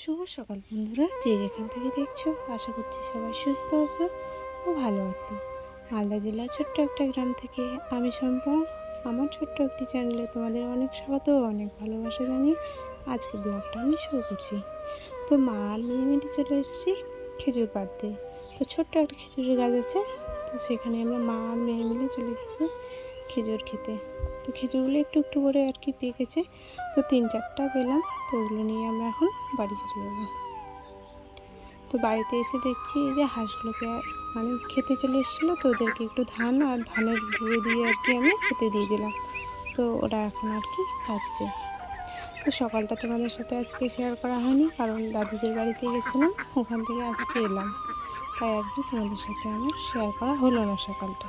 শুভ সকাল বন্ধুরা, যে যেখান থেকে দেখছো আশা করছি সবাই সুস্থ আছো ও ভালো আছো। মালদা জেলার ছোট্ট একটা গ্রাম থেকে আমি শম্পা, আমার ছোট্ট একটি চ্যানেলে তোমাদের অনেক স্বাগত ও অনেক ভালোবাসা জানিয়ে আজকে ব্লগটা আমি শুরু করছি। তো মা আর মেয়ে মিলে চলে এসেছি খেজুর পাড়তে। তো ছোট্ট একটা খেজুরের গাছ আছে, তো সেখানে আমরা মা আর মেয়ে মিলে চলে এসেছি খেজুর খেতে। তো খেজুরগুলো একটু একটু করে আর কি পেকেছে, তো 3-4টা পেলাম। তো ওগুলো নিয়ে আমরা এখন বাড়ি চলে যাবো। তো বাড়িতে এসে দেখছি যে হাঁসগুলোকে মানে খেতে চলে এসেছিলো, তো ওদেরকে একটু ধান আর ধানের গুঁড়ো দিয়ে আর কি আমি খেতে দিয়ে দিলাম। তো ওরা এখন আর কি খাচ্ছে। তো সকালটা তোমাদের সাথে আজকে শেয়ার করা হয়নি, কারণ দাদুদের বাড়িতে গেছিলাম, ওখান থেকে আজকে এলাম, তাই আর কি তোমাদের সাথে আমার শেয়ার করা হলো না সকালটা।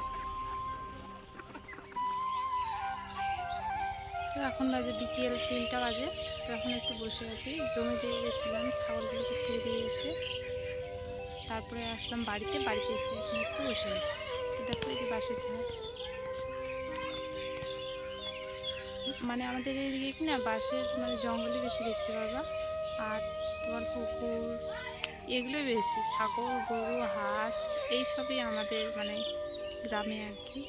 তো এখন বাজে বিকেল 3টা বাজে। তো এখন একটু বসে আছি, জমি দিয়ে গেছিলাম, ছাগলগুলোকে ছেড়ে দিয়ে এসে তারপরে আসলাম বাড়িতে এসে এখন একটু বসে আছি। তো দেখো এই যে বাঁশের ঝাড়, মানে আমাদের এইদিকে কি না বাঁশের মানে জঙ্গলে বেশি দেখতে পাবা, আর তোমার পুকুর এগুলোই বেশি, ছাগল গরু হাঁস এইসবই আমাদের মানে গ্রামে আর কি,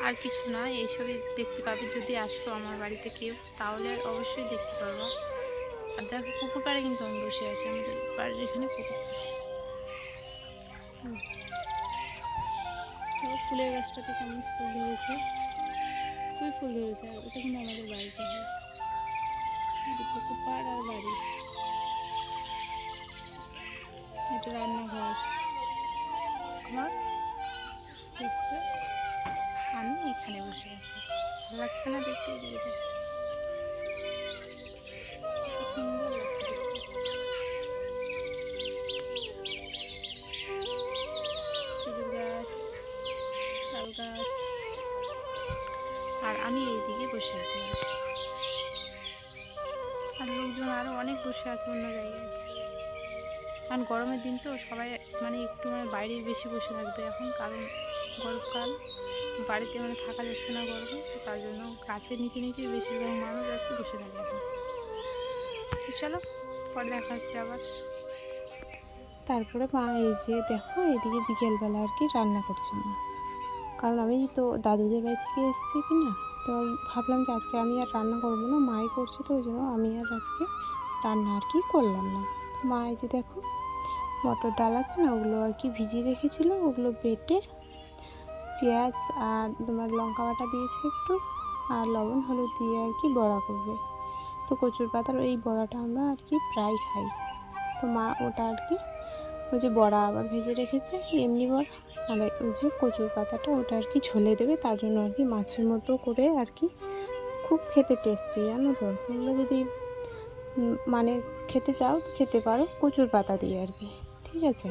আর কিছু না। এইসবই দেখতে পাবে যদি আসো আমার বাড়িতে কেউ, তাহলে অবশ্যই দেখতে পারবা। আর দেখো পুকুর পাড়ে কিন্তু আমি বসে আছি, আমাদের বাড়ির এখানে পুকুর পাড়ে। ফুলের গাছটাতে কেমন ফুল ধরেছে, খুবই ফুল ধরেছে। আর ওটা কিন্তু আমাদের বাড়িতে হয়, পুকুর পাড় আর বাড়ি। এটা রান্নাঘর আমার, আমি এখানে বসে আছি। ভালো লাগছে না দেখতে? এদিকে সুন্দর লাগছে দেখতে। খেজুর গাছ, তাল গাছ, আর আমি এইদিকে বসে আছি। আর লোকজন আরও অনেক বসে আছে অন্য জায়গায়, কারণ গরমের দিন তো সবাই মানে একটু মানে বাইরে বেশি বসে থাকবে এখন, কারণ গরমকাল, বাড়িতে মানে থাকা যাচ্ছে না গরমে, তো তার জন্য গাছের নিচে বেশিরভাগ মানুষ আর কি বসে থাকে এখন। তো চলো পরে দেখা হচ্ছে আবার। তারপরে মা এই যে দেখো এদিকে বিকেলবেলা আর কি রান্না করছে মা, কারণ আমি তো দাদুদের বাড়ি থেকে এসেছি কি না, তো ভাবলাম যে আজকে আমি আর রান্না করবো না, মাই করছে, তো ওই জন্য আমি আর আজকে রান্না আর কি করলাম না। তো মা এই যে দেখো মটর ডাল আছে না, ওগুলো আর কি ভিজিয়ে রেখেছিলো, ওগুলো বেটে পেঁয়াজ আর তোমার লঙ্কা বাটা দিয়েছে একটু, আর লবণ হলুদ দিয়ে আর কি বড়া করবে। তো কচুর পাতার এই বড়াটা আমরা আর কি প্রায় খাই। তো মা ওটা আর কি ওই যে বড়া আবার ভেজে রেখেছে এমনি বড়া, আর ওই যে কচুর পাতাটা ওটা আর কি ঝোলে দেবে, তার জন্য আর কি মাছের মতো করে আর কি। খুব খেতে টেস্টি জানো তো, তোমরা যদি মানে খেতে চাও তো খেতে পারো কচুর পাতা দিয়ে আর কি, ঠিক আছে।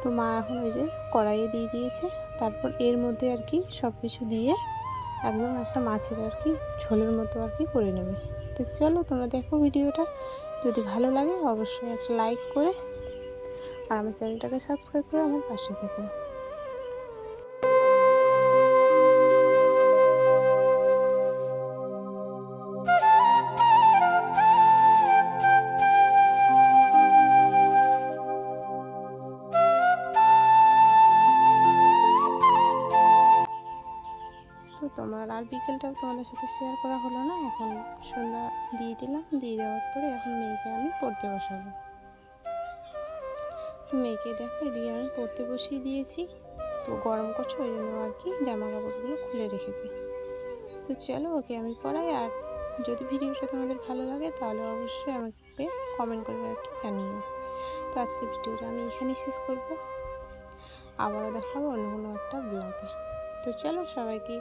তো মা এখন ওই যে কড়াইয়ে দিয়ে দিয়েছে, তারপর এর মধ্যে আর কি সব কিছু দিয়ে একদম একটা মাছের আর কি ঝোলের মতো আর কি করে নেবে। তো চলো তোমরা দেখো ভিডিওটা, যদি ভালো লাগে অবশ্যই একটা লাইক করে আর আমার চ্যানেলটাকে সাবস্ক্রাইব করে আমার পাশে থেকো। তো তোমার আর বিকেলটাও তোমাদের সাথে শেয়ার করা হলো না, এখন সন্ধ্যা দিয়ে দিলাম, দিয়ে দেওয়ার পরে এখন মেয়েকে আমি পড়তে বসাবো। তো মেয়েকে দেখো এদিকে আমি পড়তে বসিয়ে দিয়েছি, তো গরম করছে ওই জন্য আর কি জামা কাপড়গুলো খুলে রেখেছি। তো চলো ওকে আমি পড়াই, আর যদি ভিডিওটা তোমাদের ভালো লাগে তাহলে অবশ্যই আমাকে কমেন্ট করে আর কি জানিও। তো আজকে ভিডিওটা আমি এখানেই শেষ করব, আবারও দেখাবো অন্য কোনো একটা ব্লগে। তো চলো সবাইকে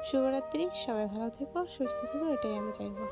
শুভরাত্রি, সবাই ভালো থেকো সুস্থ থেকো, এটাই আমি চাইবো।